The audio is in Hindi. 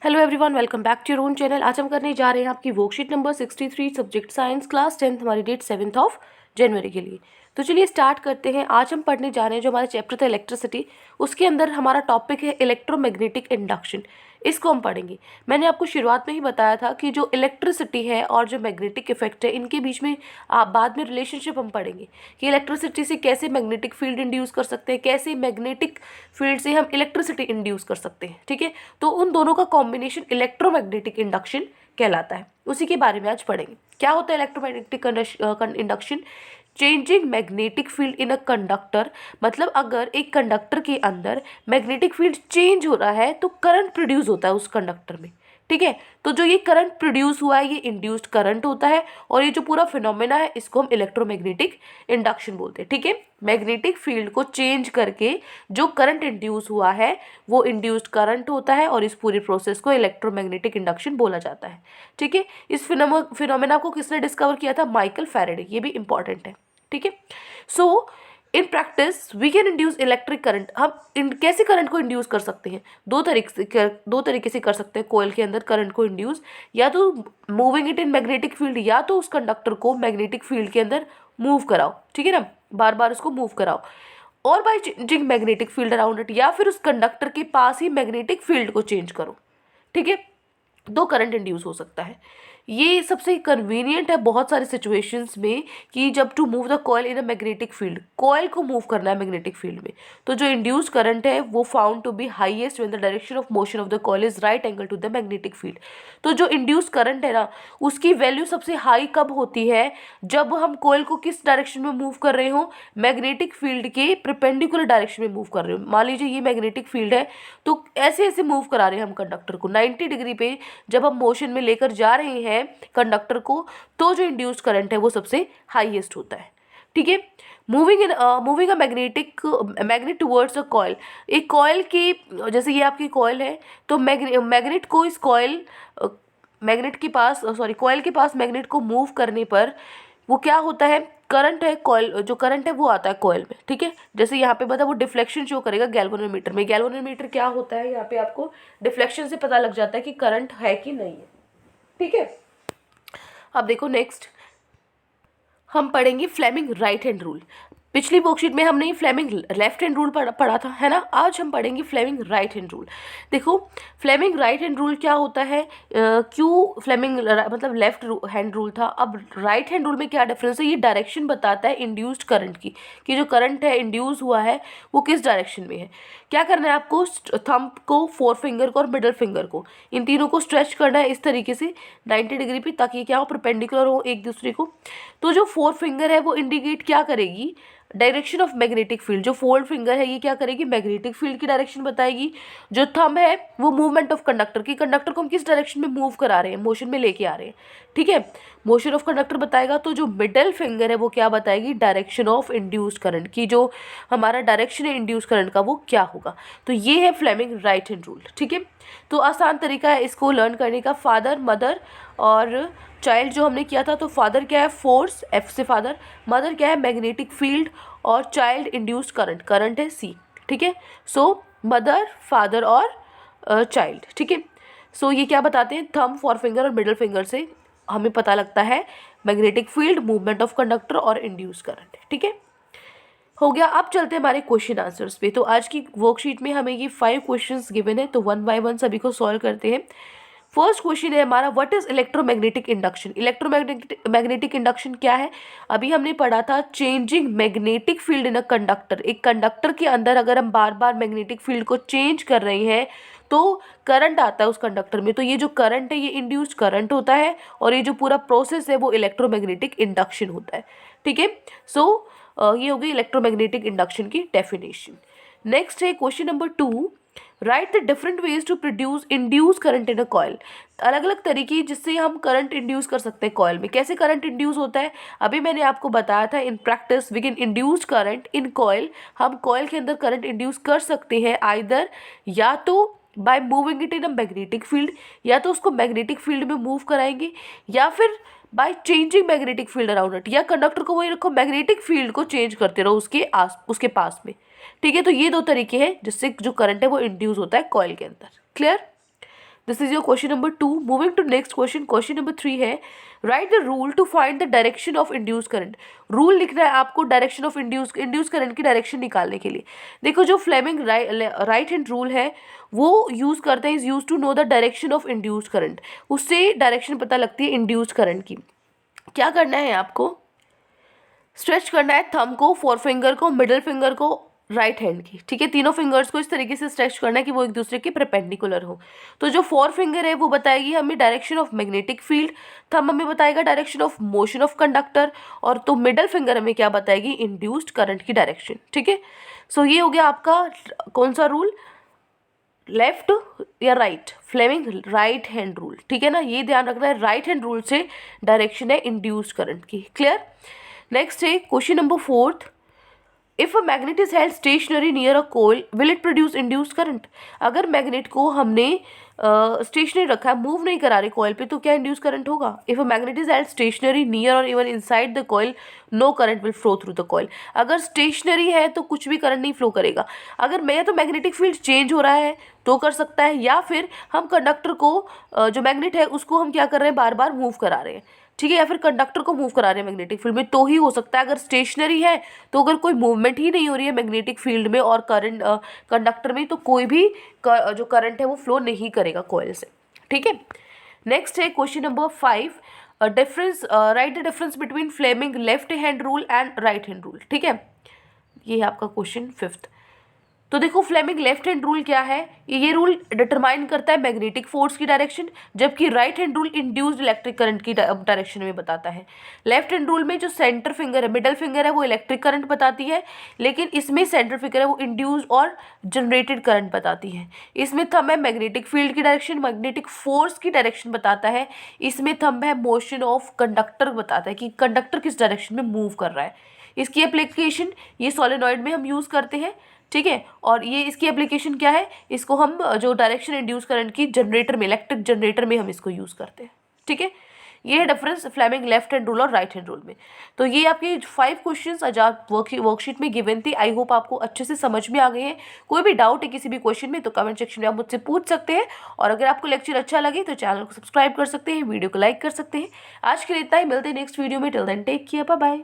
Hello everyone, welcome back to your own channel. आज हम करने जा रहे हैं आपकी worksheet number 63 subject science class 10th, हमारी डेट 7 जनवरी के लिए। तो चलिए स्टार्ट करते हैं। आज हम पढ़ने जा रहे हैं जो हमारा चैप्टर था इलेक्ट्रिसिटी, उसके अंदर हमारा टॉपिक है इलेक्ट्रोमैग्नेटिक इंडक्शन। इसको हम पढ़ेंगे। मैंने आपको शुरुआत में ही बताया था कि जो इलेक्ट्रिसिटी है और जो मैग्नेटिक इफेक्ट है, इनके बीच में आप बाद में रिलेशनशिप हम पढ़ेंगे कि इलेक्ट्रिसिटी से कैसे मैग्नेटिक फील्ड इंड्यूस कर सकते हैं, कैसे मैग्नेटिक फील्ड से हम इलेक्ट्रिसिटी इंड्यूस कर सकते हैं। ठीक है, तो उन दोनों का कॉम्बिनेशन इलेक्ट्रोमैग्नेटिक इंडक्शन कहलाता है। उसी के बारे में आज पढ़ेंगे। क्या होता है electromagnetic induction? Changing magnetic field in a conductor, मतलब अगर एक कंडक्टर के अंदर मैग्नेटिक फील्ड चेंज हो रहा है तो करंट प्रोड्यूस होता है उस कंडक्टर में। ठीक है, तो जो ये करंट प्रोड्यूस हुआ है ये इंड्यूस्ड करंट होता है, और ये जो पूरा फिनोमेना है इसको हम इलेक्ट्रोमैग्नेटिक इंडक्शन बोलते हैं। ठीक है, मैग्नेटिक फील्ड को चेंज करके जो करंट इंड्यूस हुआ है वो इंड्यूस्ड करंट होता है, और इस पूरी प्रोसेस को इलेक्ट्रोमैग्नेटिक इंडक्शन बोला जाता है। ठीक है, इस फिनोमेना को किसने डिस्कवर किया था? Michael Faraday. ये भी इंपॉर्टेंट है। ठीक है, so in practice we can induce electric current. हम कैसे करंट को इंड्यूस कर सकते हैं? दो तरीके से कर सकते हैं कोयल के अंदर करंट को इंड्यूस, या तो moving it in magnetic field, या तो उस कंडक्टर को मैग्नेटिक फील्ड के अंदर मूव कराओ। ठीक है ना, बार बार उसको मूव कराओ, और by changing magnetic field around it, या फिर उस कंडक्टर के पास ही मैग्नेटिक फील्ड को चेंज करो। ठीक है, दो करंट इंड्यूस हो सकता है। ये सबसे कन्वीनियंट है बहुत सारे सिचुएशंस में कि जब to move the coil in a magnetic field, coil को मूव करना है मैग्नेटिक फील्ड में, तो जो इंड्यूस करंट है वो found to be highest when the direction of motion of the coil is right angle to the magnetic field. तो जो इंड्यूस करंट है ना, उसकी वैल्यू सबसे हाई कब होती है? जब हम कॉइल को किस डायरेक्शन में मूव कर रहे हो? मैग्नेटिक फील्ड के परपेंडिकुलर डायरेक्शन में मूव कर रहे हो। मान लीजिए ये मैग्नेटिक फील्ड है, तो ऐसे ऐसे मूव करा रहे हैं हम कंडक्टर को 90 डिग्री पे जब हम मोशन में लेकर जा रहे हैं कंडक्टर को, तो जो इंड्यूस्ड करंट है वो सबसे हाईएस्ट होता है। ठीक है, moving a magnet towards a coil. एक कॉइल की, जैसे ये आपकी कॉइल है, तो मैग्नेट को इस कॉइल मैग्नेट के पास कॉइल के पास मैग्नेट को मूव करने पर वो क्या होता है? करंट है, कॉइल जो करंट है वो आता है कॉइल में। ठीक है, जैसे यहाँ पे बता वो डिफ्लेक्शन शो करेगा गैल्वेनोमीटर में। गैल्वेनोमीटर क्या होता है, यहाँ पे आपको डिफ्लेक्शन से पता लग जाता है कि करंट है कि नहीं है। ठीक है, अब देखो नेक्स्ट हम पढ़ेंगे फ्लेमिंग राइट हैंड रूल। पिछली वर्कशीट में हमने फ्लेमिंग लेफ्ट हैंड रूल पढ़ा था, है ना। आज हम पढ़ेंगे फ्लेमिंग राइट हैंड रूल। देखो फ्लेमिंग राइट हैंड रूल क्या होता है, क्यों फ्लेमिंग मतलब लेफ्ट हैंड रूल था, अब राइट हैंड रूल में क्या डिफरेंस है? ये डायरेक्शन बताता है इंड्यूस्ड करंट की, कि जो करंट है इंड्यूस हुआ है वो किस डायरेक्शन में है। क्या करना है आपको? थंब को, फोर फिंगर को और मिडल फिंगर को, इन तीनों को स्ट्रेच करना है इस तरीके से 90 डिग्री पे, ताकि क्या हो? परपेंडिकुलर हो एक दूसरे को। तो जो फोर फिंगर है वो इंडिकेट क्या करेगी? Direction of magnetic field. जो फोल्ड फिंगर है ये क्या करेगी? मैग्नेटिक फील्ड की डायरेक्शन बताएगी। जो थंब है वो मूवमेंट ऑफ कंडक्टर की, कंडक्टर को हम किस डायरेक्शन में मूव करा रहे हैं, मोशन में लेके आ रहे हैं। ठीक है, मोशन ऑफ कंडक्टर बताएगा। तो जो मिडल फिंगर है वो क्या बताएगी? डायरेक्शन ऑफ इंड्यूस्ड करंट की, जो हमारा डायरेक्शन है इंड्यूस करंट का वो क्या होगा। तो ये है फ्लेमिंग राइट हैंड रूल। ठीक है, तो आसान तरीका है इसको लर्न करने का। फादर, मदर और चाइल्ड जो हमने किया था, तो फादर क्या है? फोर्स, एफ से फादर। मदर क्या है? Magnetic field. और चाइल्ड इंड्यूस्ड करंट, करंट है सी। ठीक है, सो मदर, फादर और चाइल्ड। ठीक है, सो ये क्या बताते हैं? थंब, फोर फिंगर और मिडल फिंगर से हमें पता लगता है magnetic field, movement of conductor और इंड्यूस करंट। ठीक है, हो गया। अब चलते हैं हमारे क्वेश्चन आंसर्स पे। तो आज की वर्कशीट में हमें ये 5 क्वेश्चंस गिवन है, तो वन बाय वन सभी को सॉल्व करते हैं। फर्स्ट क्वेश्चन है हमारा, what is electromagnetic induction? Magnetic induction क्या है? अभी हमने पढ़ा था changing magnetic field in a conductor. एक कंडक्टर के अंदर अगर हम बार बार मैग्नेटिक फील्ड को चेंज कर रहे हैं तो करंट आता है उस कंडक्टर में। तो ये जो करंट है ये इंड्यूस्ड करंट होता है, और ये जो पूरा प्रोसेस है वो इलेक्ट्रोमैग्नेटिक इंडक्शन होता है। ठीक है, सो ये हो गई इलेक्ट्रोमैग्नेटिक इंडक्शन की डेफिनेशन। नेक्स्ट है question number 2, write the different ways to produce induce current in a coil. अलग अलग तरीके जिससे हम करंट इंड्यूस कर सकते हैं कॉइल में। कैसे करंट इंड्यूस होता है? अभी मैंने आपको बताया था, in practice we can induce current in coil. हम कॉइल के अंदर करंट इंड्यूस कर सकते हैं आइदर या तो by moving it in a magnetic field, या तो उसको मैग्नेटिक फील्ड में मूव कराएंगे, या फिर by changing magnetic field around it, या कंडक्टर को वही रखो, मैग्नेटिक फील्ड को चेंज करते रहो उसके पास में। ठीक है, तो ये दो तरीके हैं जिससे जो करंट है वो इंड्यूस होता है कॉइल के अंदर। Clear? This is your question number 2. Moving to next question. Question number 3 है write the rule to find the direction of induce current. Rule लिखना है आपको डायरेक्शन ऑफ इंड्यूस करंट की डायरेक्शन निकालने के लिए. देखो जो फ्लेमिंग राइट हैंड रूल है वो यूज़ करते हैं, is use to know the direction of induce current. उससे डायरेक्शन पता लगती है इंड्यूस करंट की. क्या करना है आपको, स्ट्रेच करना है थंब को, फोर फिंगर को, मिडिल फिंगर को, राइट हैंड की. ठीक है, तीनों फिंगर्स को इस तरीके से स्ट्रेच करना है कि वो एक दूसरे के परपेंडिकुलर हो. तो जो फोर फिंगर है वो बताएगी हमें direction of magnetic field, thumb हमें बताएगा direction of motion of conductor, और तो मिडिल फिंगर हमें क्या बताएगी, इंड्यूस्ड करंट की डायरेक्शन. ठीक है, सो ये हो गया आपका कौन सा रूल, लेफ्ट या right, Fleming right hand rule. ठीक है ना, ये ध्यान रखना है, राइट हैंड रूल से डायरेक्शन है इंड्यूस्ड करंट की. क्लियर. नेक्स्ट है question number 4. If a magnet is held stationary near a coil will it produce induced current. अगर मैग्नेट को हमने स्टेशनरी रखा है, मूव नहीं करा रहे कॉइल पे, तो क्या इंड्यूस करंट होगा. If a magnet is held stationary near और even inside the coil no current will flow through the coil. अगर स्टेशनरी है तो कुछ भी करंट नहीं फ्लो करेगा. अगर मैं तो मैग्नेटिक फील्ड चेंज हो रहा है तो कर सकता है, या फिर हम कंडक्टर को जो मैग्नेट है उसको हम क्या कर रहे हैं, बार बार मूव करा रहे हैं. ठीक है, या फिर कंडक्टर को मूव करा रहे हैं मैग्नेटिक फील्ड में, तो ही हो सकता है. अगर स्टेशनरी है तो अगर कोई मूवमेंट ही नहीं हो रही है मैग्नेटिक फील्ड में और करंट कंडक्टर में, तो कोई भी जो करंट है वो फ्लो नहीं करेगा कॉइल से. ठीक है. नेक्स्ट है question number 5. Difference, write the difference between Fleming left hand rule and right hand rule. ठीक है, ये है आपका क्वेश्चन 5. तो देखो फ्लेमिंग लेफ्ट हैंड रूल क्या है, ये रूल डिटरमाइन करता है मैग्नेटिक फोर्स की डायरेक्शन, जबकि right hand rule induced electric current की डायरेक्शन में बताता है. लेफ्ट हैंड रूल में जो सेंटर फिंगर है, मिडल फिंगर है, वो इलेक्ट्रिक करंट बताती है, लेकिन इसमें सेंटर फिंगर है वो इंड्यूस्ड और जनरेटेड करंट बताती है. इसमें थंब है मैग्नेटिक फील्ड की डायरेक्शन, मैग्नेटिक फोर्स की डायरेक्शन बताता है. इसमें थंब है मोशन ऑफ कंडक्टर बताता है कि कंडक्टर किस डायरेक्शन में मूव कर रहा है. इसकी एप्लीकेशन ये सोलेनॉइड में हम यूज़ करते हैं. ठीक है, और ये इसकी एप्लीकेशन क्या है, इसको हम जो डायरेक्शन इंड्यूस करंट की जनरेटर में, इलेक्ट्रिक जनरेटर में हम इसको यूज़ करते हैं. ठीक है, ये है difference Fleming left hand rule और राइट हैंड रूल में. तो ये आपके 5 क्वेश्चंस आजाद वर्कशीट में गिवन थे. आई होप आपको अच्छे से समझ में आ गए हैं. कोई भी डाउट है किसी भी क्वेश्चन में तो कमेंट सेक्शन में आप मुझसे पूछ सकते हैं. और अगर आपको लेक्चर अच्छा लगे तो चैनल को सब्सक्राइब कर सकते हैं, वीडियो को लाइक कर सकते हैं. आज के लिए इतना ही, मिलते हैं नेक्स्ट वीडियो में. Till then take care, bye bye.